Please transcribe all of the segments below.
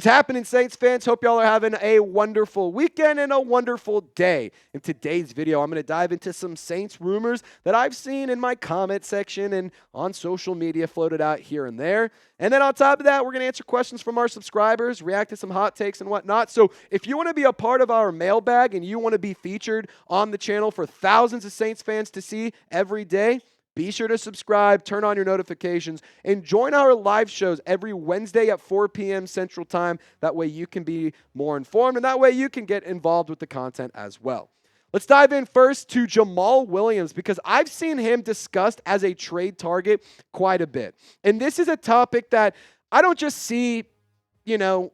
happening, Saints fans? Hope y'all are having a wonderful weekend and a wonderful day. In today's video, I'm going to dive into some Saints rumors that I've seen in my comment section and on social media floated out here and there. And then on top of that, we're going to answer questions from our subscribers, react to some hot takes and whatnot. So if you want to be a part of our mailbag and you want to be featured on the channel for thousands of Saints fans to see every day, be sure to subscribe, turn on your notifications, and join our live shows every Wednesday at 4 p.m. Central Time. That way you can be more informed, and that way you can get involved with the content as well. Let's dive in first to Jamaal Williams, because I've seen him discussed as a trade target quite a bit. And this is a topic that I don't just see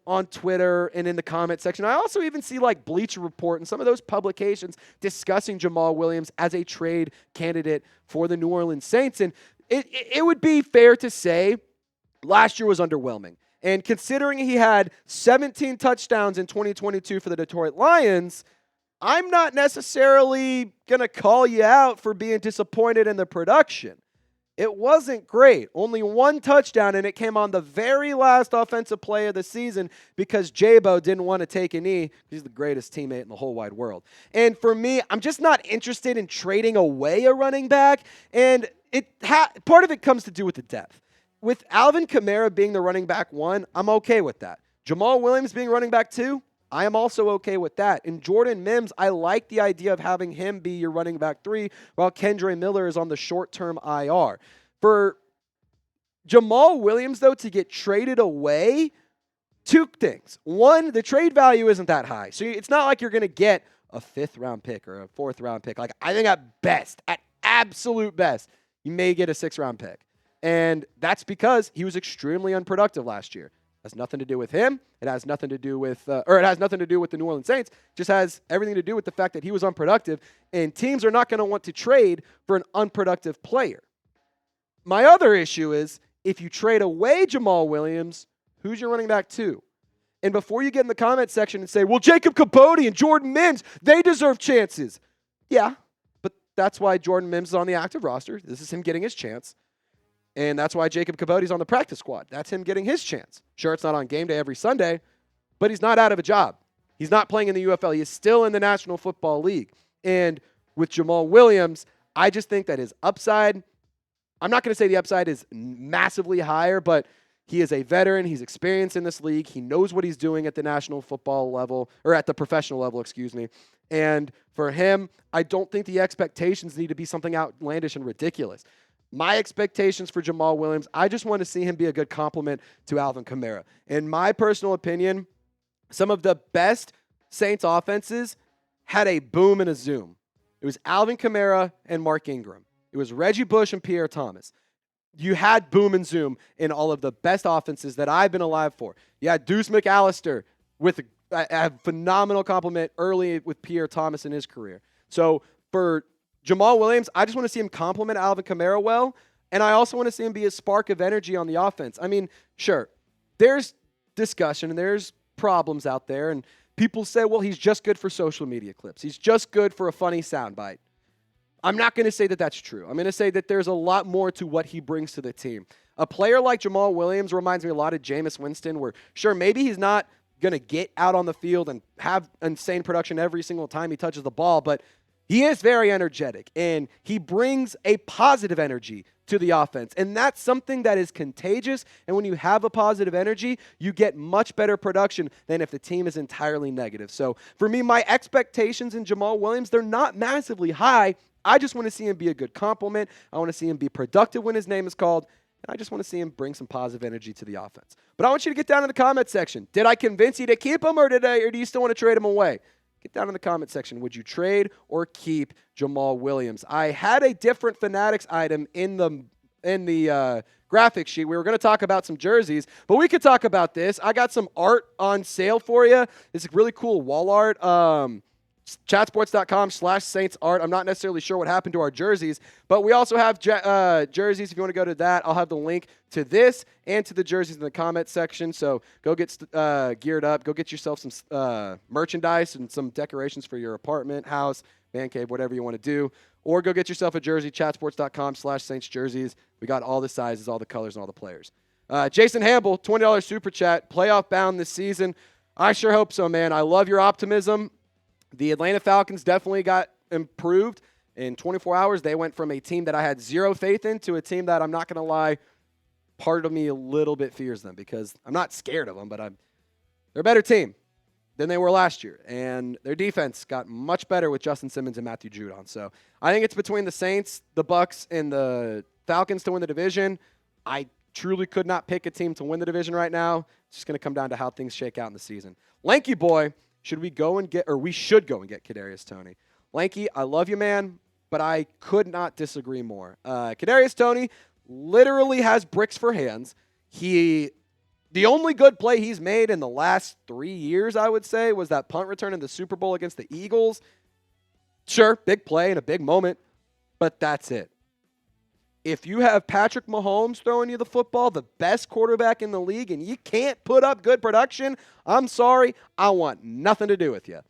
on Twitter and in the comment section. I also even see like Bleacher Report and some of those publications discussing Jamaal Williams as a trade candidate for the New Orleans Saints. And it would be fair to say last year was underwhelming. And considering he had 17 touchdowns in 2022 for the Detroit Lions, I'm not necessarily going to call you out for being disappointed in the production. It wasn't great. Only one touchdown, and it came on the very last offensive play of the season because J-Bo didn't want to take a knee. He's the greatest teammate in the whole wide world. And for me, I'm just not interested in trading away a running back, and part of it comes to do with the depth. With Alvin Kamara being the running back 1, I'm okay with that. Jamaal Williams being running back 2, I am also okay with that. And Jordan Mims, I like the idea of having him be your running back 3 while Kendre Miller is on the short-term IR. For Jamaal Williams, though, to get traded away, 2 things. 1, the trade value isn't that high. So it's not like you're going to get a 5th-round pick or a 4th-round pick. Like, I think at absolute best, you may get a 6th-round pick. And that's because he was extremely unproductive last year. Has nothing to do with him. It has nothing to do with, it has nothing to do with the New Orleans Saints. Just has everything to do with the fact that he was unproductive, and teams are not going to want to trade for an unproductive player. My other issue is if you trade away Jamaal Williams, who's your running back 2? And before you get in the comment section and say, well, Jacob Capote and Jordan Mims, they deserve chances. Yeah, but that's why Jordan Mims is on the active roster. This is him getting his chance. And that's why Jacob Capote's on the practice squad. That's him getting his chance. Sure, it's not on game day every Sunday, but he's not out of a job. He's not playing in the UFL. He is still in the National Football League. And with Jamaal Williams, I just think that his upside, I'm not going to say the upside is massively higher, but he is a veteran. He's experienced in this league. He knows what he's doing at the national football level, or at the professional level, excuse me. And for him, I don't think the expectations need to be something outlandish and ridiculous. My expectations for Jamaal Williams, I just want to see him be a good complement to Alvin Kamara. In my personal opinion, some of the best Saints offenses had a boom and a zoom. It was Alvin Kamara and Mark Ingram. It was Reggie Bush and Pierre Thomas. You had boom and zoom in all of the best offenses that I've been alive for. You had Deuce McAllister with a phenomenal compliment early with Pierre Thomas in his career. So for Jamaal Williams, I just want to see him complement Alvin Kamara well, and I also want to see him be a spark of energy on the offense. I mean, sure, there's discussion and there's problems out there, and people say, well, he's just good for social media clips. He's just good for a funny soundbite. I'm not going to say that that's true. I'm going to say that there's a lot more to what he brings to the team. A player like Jamaal Williams reminds me a lot of Jameis Winston, where, sure, maybe he's not going to get out on the field and have insane production every single time he touches the ball, but he is very energetic, and he brings a positive energy to the offense, and that's something that is contagious, and when you have a positive energy, you get much better production than if the team is entirely negative. So for me, my expectations in Jamaal Williams, they're not massively high. I just want to see him be a good complement. I want to see him be productive when his name is called, and I just want to see him bring some positive energy to the offense. But I want you to get down in the comment section. Did I convince you to keep him, or do you still want to trade him away? Get down in the comment section. Would you trade or keep Jamaal Williams? I had a different Fanatics item in the graphic sheet. We were going to talk about some jerseys, but we could talk about this. I got some art on sale for you. It's really cool wall art. Chatsports.com/Saints art. I'm not necessarily sure what happened to our jerseys, but we also have jerseys. If you want to go to that, I'll have the link to this and to the jerseys in the comment section. So go get geared up. Go get yourself some merchandise and some decorations for your apartment, house, man cave, whatever you want to do. Or go get yourself a jersey, chatsports.com/Saints jerseys. We got all the sizes, all the colors, and all the players. Jason Hamble, $20 super chat, playoff bound this season. I sure hope so, man. I love your optimism. The Atlanta Falcons definitely got improved. In 24 hours, they went from a team that I had zero faith in to a team that, I'm not going to lie, part of me a little bit fears them, because I'm not scared of them, but they're a better team than they were last year. And their defense got much better with Justin Simmons and Matthew Judon. So I think it's between the Saints, the Bucks, and the Falcons to win the division. I truly could not pick a team to win the division right now. It's just going to come down to how things shake out in the season. Lanky boy, we should go and get Kadarius Toney. Lanky, I love you, man, but I could not disagree more. Kadarius Toney literally has bricks for hands. The only good play he's made in the last 3 years, I would say, was that punt return in the Super Bowl against the Eagles. Sure, big play and a big moment, but that's it. If you have Patrick Mahomes throwing you the football, the best quarterback in the league, and you can't put up good production, I'm sorry, I want nothing to do with you.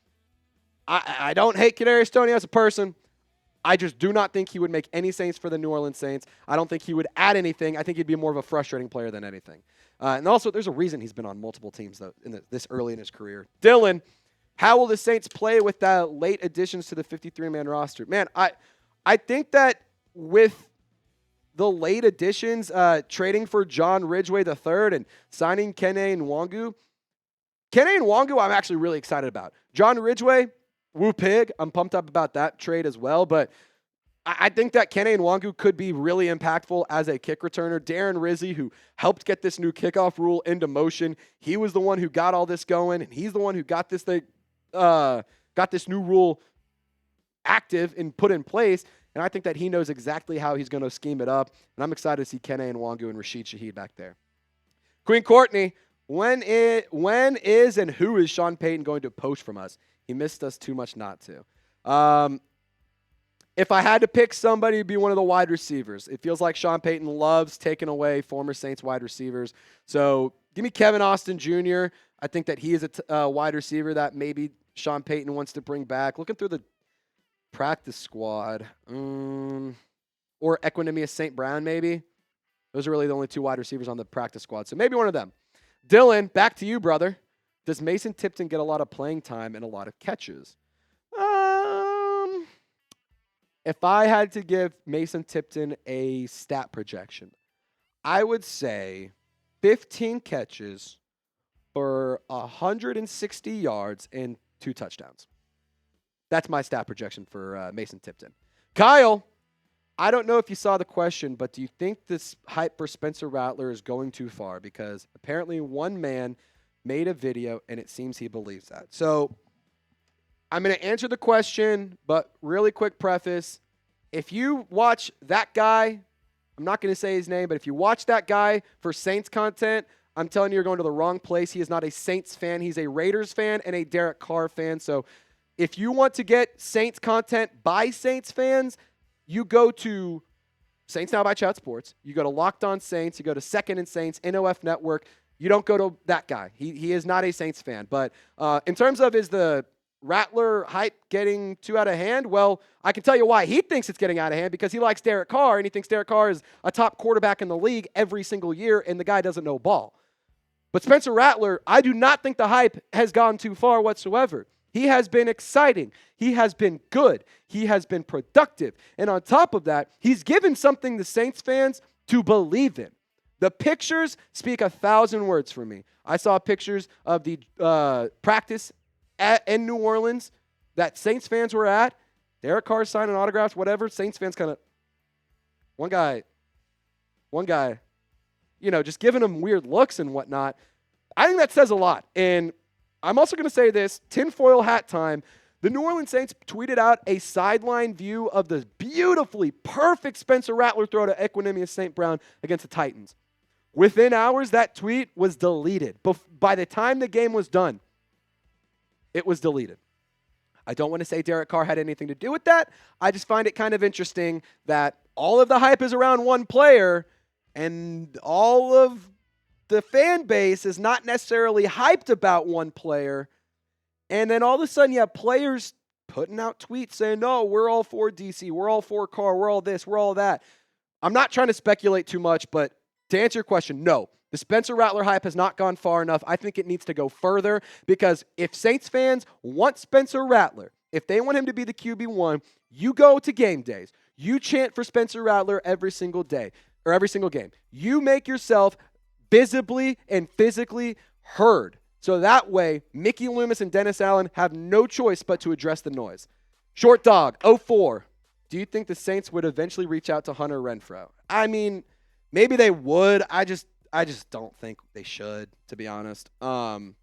I don't hate Kadarius Toney as a person. I just do not think he would make any sense for the New Orleans Saints. I don't think he would add anything. I think he'd be more of a frustrating player than anything. And also, there's a reason he's been on multiple teams though this early in his career. Dylan, how will the Saints play with the late additions to the 53-man roster? Man, I think that with the late additions, trading for John Ridgeway III and signing Kene Nwangu, I'm actually really excited about. John Ridgeway, woo pig. I'm pumped up about that trade as well. But I think that Kene Nwangu could be really impactful as a kick returner. Darren Rizzi, who helped get this new kickoff rule into motion, he was the one who got all this going, and he's the one who got this new rule active and put in place. And I think that he knows exactly how he's going to scheme it up. And I'm excited to see Kene Nwangu and Rashid Shaheed back there. Queen Courtney, when is and who is Sean Payton going to poach from us? He missed us too much not to. If I had to pick somebody, it'd be one of the wide receivers. It feels like Sean Payton loves taking away former Saints wide receivers. So give me Kevin Austin Jr. I think that he is a wide receiver that maybe Sean Payton wants to bring back. Looking through the practice squad. Or Equinemius St. Brown, maybe. Those are really the only two wide receivers on the practice squad. So maybe one of them. Dylan, back to you, brother. Does Mason Tipton get a lot of playing time and a lot of catches? If I had to give Mason Tipton a stat projection, I would say 15 catches for 160 yards and 2 touchdowns. That's my stat projection for Mason Tipton. Kyle, I don't know if you saw the question, but do you think this hype for Spencer Rattler is going too far? Because apparently one man made a video, and it seems he believes that. So I'm going to answer the question, but really quick preface. If you watch that guy, I'm not going to say his name, but if you watch that guy for Saints content, I'm telling you, you're going to the wrong place. He is not a Saints fan. He's a Raiders fan and a Derek Carr fan. So if you want to get Saints content by Saints fans, you go to Saints Now by Chat Sports. You go to Locked On Saints. You go to Second and Saints, NOF Network. You don't go to that guy. He is not a Saints fan. But in terms of is the Rattler hype getting too out of hand? Well, I can tell you why he thinks it's getting out of hand, because he likes Derek Carr, and he thinks Derek Carr is a top quarterback in the league every single year, and the guy doesn't know ball. But Spencer Rattler, I do not think the hype has gone too far whatsoever. He has been exciting. He has been good. He has been productive. And on top of that, he's given something the Saints fans to believe in. The pictures speak 1,000 words for me. I saw pictures of the practice in New Orleans that Saints fans were at. Derek Carr signing autographs, whatever. Saints fans kind of, one guy, just giving them weird looks and whatnot. I think that says a lot. And I'm also going to say this, tinfoil hat time. The New Orleans Saints tweeted out a sideline view of the beautifully perfect Spencer Rattler throw to Equinemius St. Brown against the Titans. Within hours, that tweet was deleted. By the time the game was done, it was deleted. I don't want to say Derek Carr had anything to do with that. I just find it kind of interesting that all of the hype is around one player, and all of the fan base is not necessarily hyped about one player. And then all of a sudden you have players putting out tweets saying, no, we're all for DC. We're all for Carr. We're all this. We're all that. I'm not trying to speculate too much, but to answer your question, no. The Spencer Rattler hype has not gone far enough. I think it needs to go further because if Saints fans want Spencer Rattler, if they want him to be the QB1, you go to game days. You chant for Spencer Rattler every single day or every single game. You make yourself visibly and physically heard. So that way, Mickey Loomis and Dennis Allen have no choice but to address the noise. Short Dog, 04. Do you think the Saints would eventually reach out to Hunter Renfrow? I mean, maybe they would. I just don't think they should, to be honest. Nothing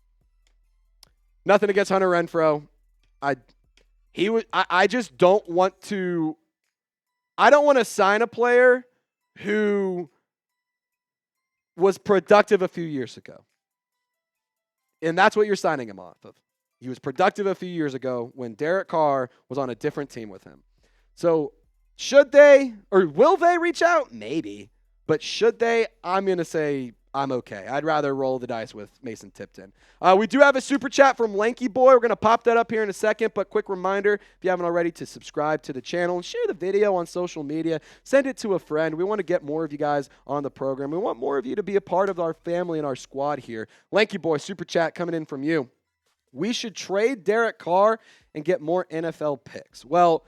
against Hunter Renfrow. I just don't want to. I don't want to sign a player who was productive a few years ago. And that's what you're signing him off of. He was productive a few years ago when Derek Carr was on a different team with him. So should they or will they reach out? Maybe. But should they? I'm going to say I'm okay. I'd rather roll the dice with Mason Tipton. We do have a super chat from Lanky Boy. We're going to pop that up here in a second, but quick reminder, if you haven't already, to subscribe to the channel and share the video on social media. Send it to a friend. We want to get more of you guys on the program. We want more of you to be a part of our family and our squad here. Lanky Boy, super chat coming in from you. We should trade Derek Carr and get more NFL picks. Well,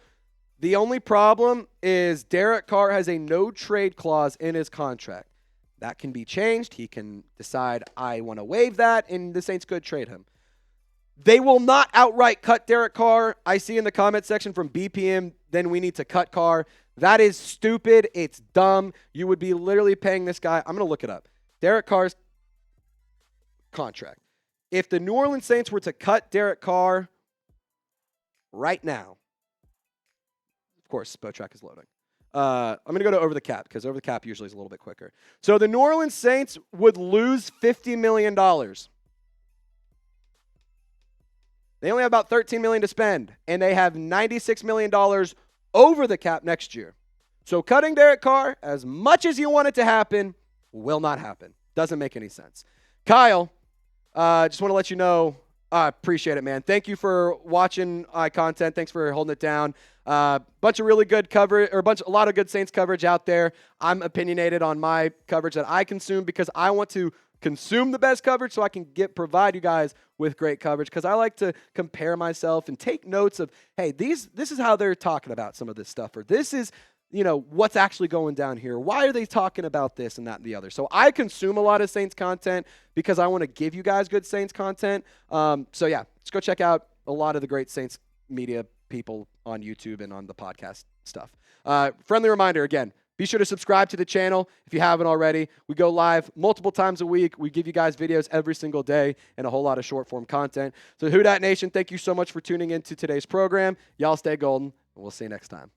the only problem is Derek Carr has a no-trade clause in his contract. That can be changed. He can decide, I want to waive that, and the Saints could trade him. They will not outright cut Derek Carr. I see in the comment section from BPM, then we need to cut Carr. That is stupid. It's dumb. You would be literally paying this guy. I'm going to look it up. Derek Carr's contract. If the New Orleans Saints were to cut Derek Carr right now, of course, Spotrack is loading. I'm going to go to Over the Cap because Over the Cap usually is a little bit quicker. So the New Orleans Saints would lose $50 million. They only have about $13 million to spend, and they have $96 million over the cap next year. So cutting Derek Carr, as much as you want it to happen, will not happen. Doesn't make any sense. Kyle, just want to let you know, I appreciate it, man. Thank you for watching my content. Thanks for holding it down. Bunch of really good coverage, or a lot of good Saints coverage out there. I'm opinionated on my coverage that I consume because I want to consume the best coverage so I can provide you guys with great coverage, because I like to compare myself and take notes of, hey, this is how they're talking about some of this stuff, or this is, what's actually going down here. Why are they talking about this and that and the other? So I consume a lot of Saints content because I want to give you guys good Saints content. So yeah, let's go check out a lot of the great Saints media people on YouTube and on the podcast stuff. Friendly reminder, again, be sure to subscribe to the channel if you haven't already. We go live multiple times a week. We give you guys videos every single day and a whole lot of short form content. So Who Dat Nation, thank you so much for tuning into today's program. Y'all stay golden, and we'll see you next time.